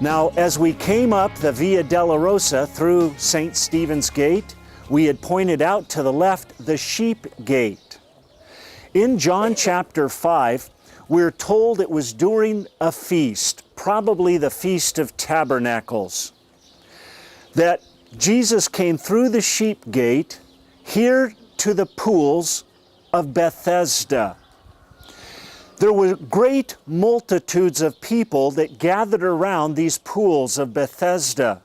Now, as we came up the Via Dolorosa through St. Stephen's Gate, we had pointed out to the left the Sheep Gate. In John chapter 5, we're told it was during a feast, probably the Feast of Tabernacles, that Jesus came through the Sheep Gate here to the pools of Bethesda. There were great multitudes of people that gathered around these pools of Bethesda.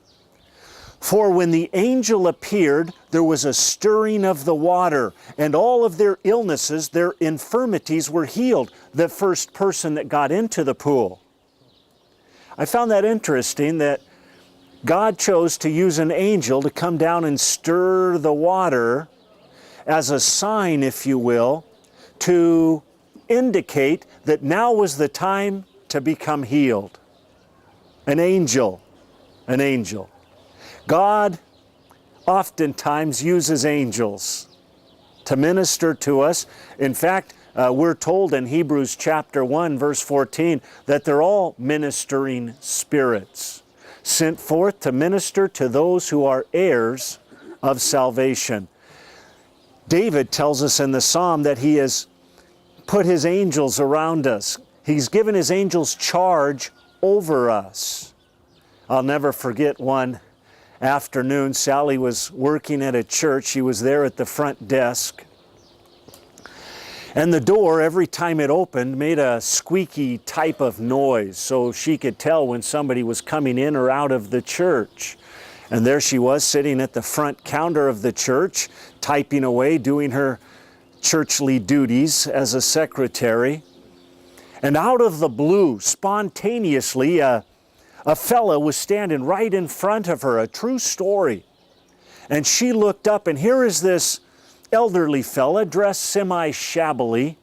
For when the angel appeared, there was a stirring of the water, and all of their illnesses, their infirmities were healed, the first person that got into the pool. I found that interesting that God chose to use an angel to come down and stir the water as a sign, if you will, to indicate that now was the time to become healed. An angel. God oftentimes uses angels to minister to us. In fact, we're told in Hebrews chapter 1, verse 14, that they're all ministering spirits, sent forth to minister to those who are heirs of salvation. David tells us in the Psalm that he has put his angels around us. He's given his angels charge over us. I'll never forget one afternoon, Sally was working at a church. She was there at the front desk. And the door, every time it opened, made a squeaky type of noise, so she could tell when somebody was coming in or out of the church. And there she was, sitting at the front counter of the church, typing away, doing her churchly duties as a secretary. And out of the blue, spontaneously, a fella was standing right in front of her, a true story. And she looked up, and here is this elderly fella dressed semi-shabbily.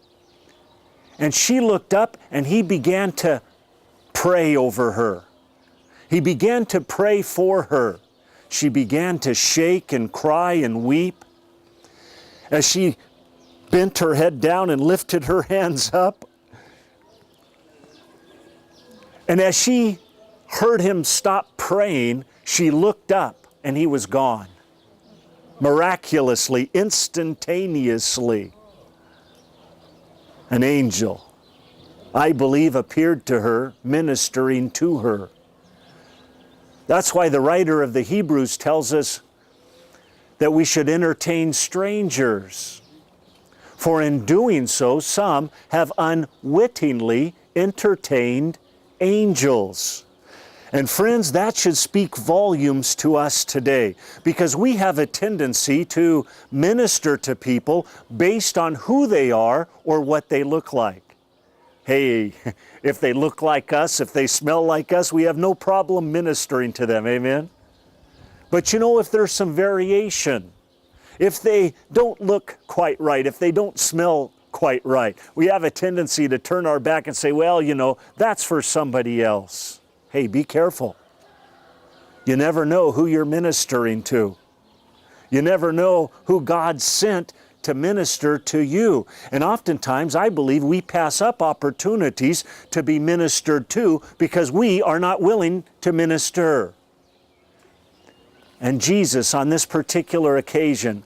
And she looked up, and he began to pray over her. He began to pray for her. She began to shake and cry and weep. As she bent her head down and lifted her hands up. And as she heard him stop praying, she looked up and he was gone. Miraculously, instantaneously. An angel, I believe, appeared to her, ministering to her. That's why the writer of the Hebrews tells us that we should entertain strangers. For in doing so, some have unwittingly entertained angels. And friends, that should speak volumes to us today, because we have a tendency to minister to people based on who they are or what they look like. Hey, if they look like us, if they smell like us, we have no problem ministering to them, amen? But you know, if there's some variation, if they don't look quite right, if they don't smell quite right, we have a tendency to turn our back and say, well, you know, that's for somebody else. Hey, be careful. You never know who you're ministering to. You never know who God sent to minister to you. And oftentimes, I believe we pass up opportunities to be ministered to because we are not willing to minister. And Jesus, on this particular occasion,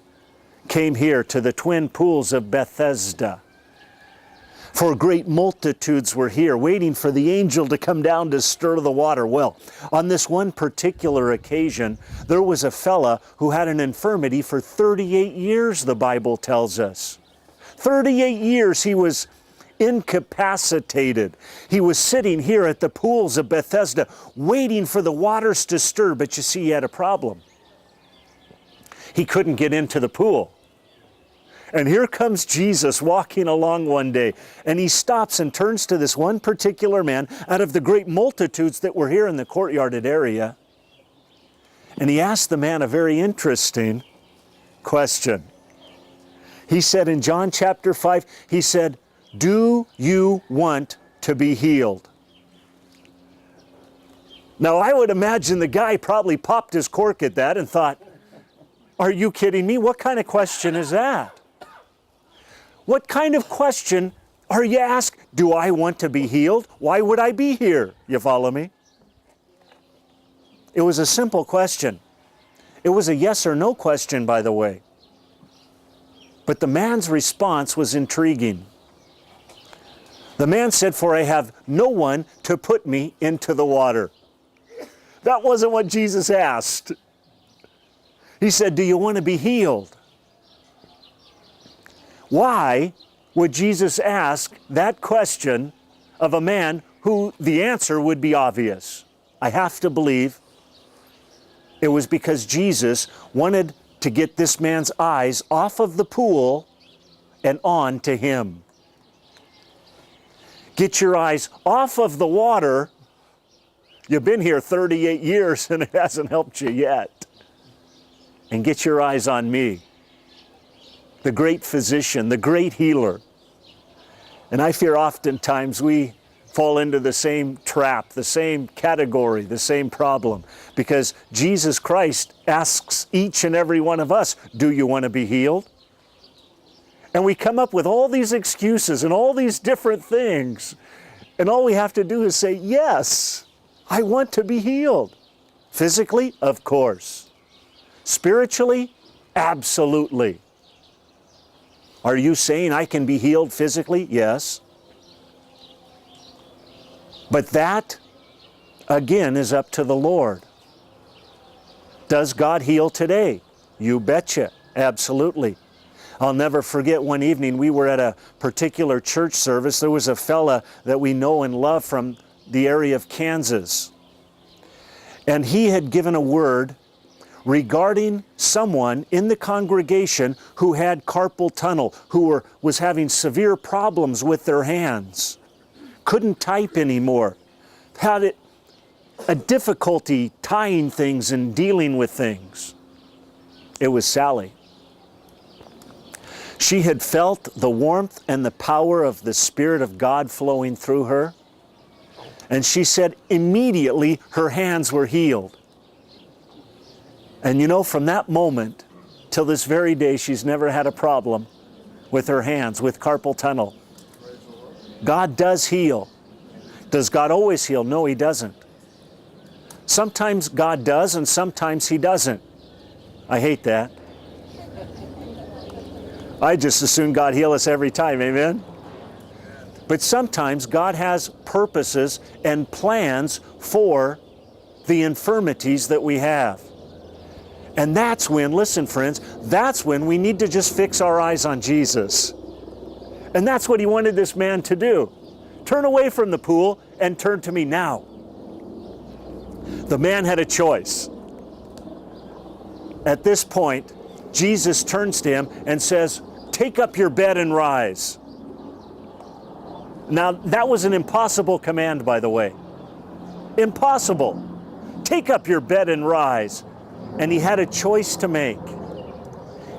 came here to the twin pools of Bethesda. For great multitudes were here, waiting for the angel to come down to stir the water. Well, on this one particular occasion, there was a fella who had an infirmity for 38 years, the Bible tells us. 38 years he was incapacitated. He was sitting here at the pools of Bethesda, waiting for the waters to stir, but you see, he had a problem. He couldn't get into the pool. And here comes Jesus walking along one day, and he stops and turns to this one particular man out of the great multitudes that were here in the courtyarded area. And he asked the man a very interesting question. He said in John chapter 5, he said, "Do you want to be healed?" Now, I would imagine the guy probably popped his cork at that and thought, are you kidding me? What kind of question is that? What kind of question are you asked? Do I want to be healed? Why would I be here? You follow me? It was a simple question. It was a yes or no question, by the way. But the man's response was intriguing. The man said, "For I have no one to put me into the water." That wasn't what Jesus asked. He said, "Do you want to be healed?" Why would Jesus ask that question of a man who the answer would be obvious? I have to believe it was because Jesus wanted to get this man's eyes off of the pool and on to Him. Get your eyes off of the water. You've been here 38 years and it hasn't helped you yet. And get your eyes on me, the great physician, the great healer. And I fear oftentimes we fall into the same trap, the same category, the same problem. Because Jesus Christ asks each and every one of us, "Do you want to be healed?" And we come up with all these excuses and all these different things. And all we have to do is say, "Yes, I want to be healed." Physically, of course. Spiritually, absolutely. Are you saying I can be healed physically? Yes. But that, again, is up to the Lord. Does God heal today? You betcha. Absolutely. I'll never forget one evening we were at a particular church service. There was a fella that we know and love from the area of Kansas. And he had given a word regarding someone in the congregation who had carpal tunnel, who was having severe problems with their hands. Couldn't type anymore. Had a difficulty tying things and dealing with things. It was Sally. She had felt the warmth and the power of the Spirit of God flowing through her. And she said immediately her hands were healed. And you know, from that moment till this very day, she's never had a problem with her hands, with carpal tunnel. God does heal. Does God always heal? No, He doesn't. Sometimes God does and sometimes He doesn't. I hate that. I just assume God heal us every time, amen? But sometimes God has purposes and plans for the infirmities that we have. And that's when, listen friends, that's when we need to just fix our eyes on Jesus. And that's what He wanted this man to do. Turn away from the pool and turn to me now. The man had a choice. At this point, Jesus turns to him and says, "Take up your bed and rise." Now, that was an impossible command, by the way. Impossible. Take up your bed and rise. And he had a choice to make.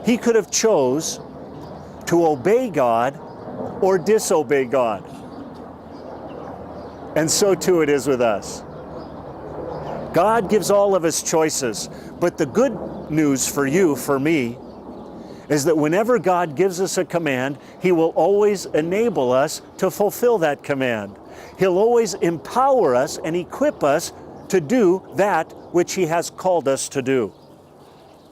He could have chose to obey God or disobey God. And so too it is with us. God gives all of us choices, but the good news for you, for me, is that whenever God gives us a command, He will always enable us to fulfill that command. He'll always empower us and equip us to do that which He has called us to do.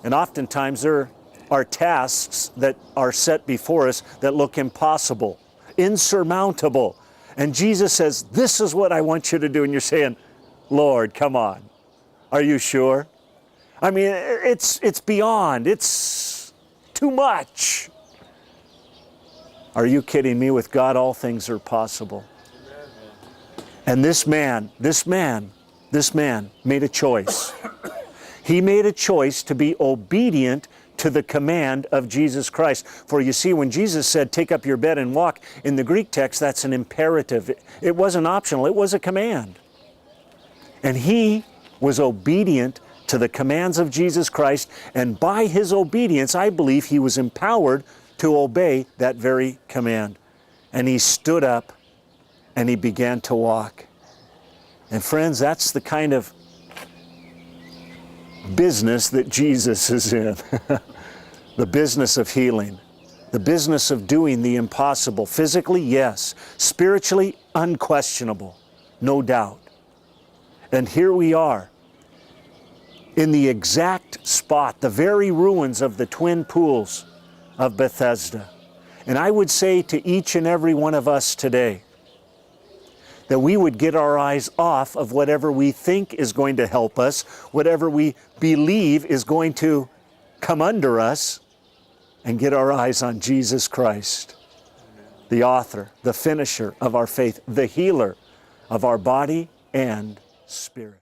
And oftentimes there are tasks that are set before us that look impossible, insurmountable. And Jesus says, "This is what I want you to do." And you're saying, "Lord, come on. Are you sure? I mean, it's beyond. It's too much." Are you kidding me? With God, all things are possible. And this man made a choice. He made a choice to be obedient to the command of Jesus Christ. For you see, when Jesus said, "Take up your bed and walk," in the Greek text, that's an imperative. It wasn't optional, it was a command. And he was obedient to the commands of Jesus Christ, and by his obedience, I believe he was empowered to obey that very command. And he stood up and he began to walk. And friends, that's the kind of business that Jesus is in. The business of healing. The business of doing the impossible. Physically, yes. Spiritually, unquestionable. No doubt. And here we are. in the exact spot, the very ruins of the twin pools of Bethesda. And I would say to each and every one of us today that we would get our eyes off of whatever we think is going to help us, whatever we believe is going to come under us, and get our eyes on Jesus Christ, the author, the finisher of our faith, the healer of our body and spirit.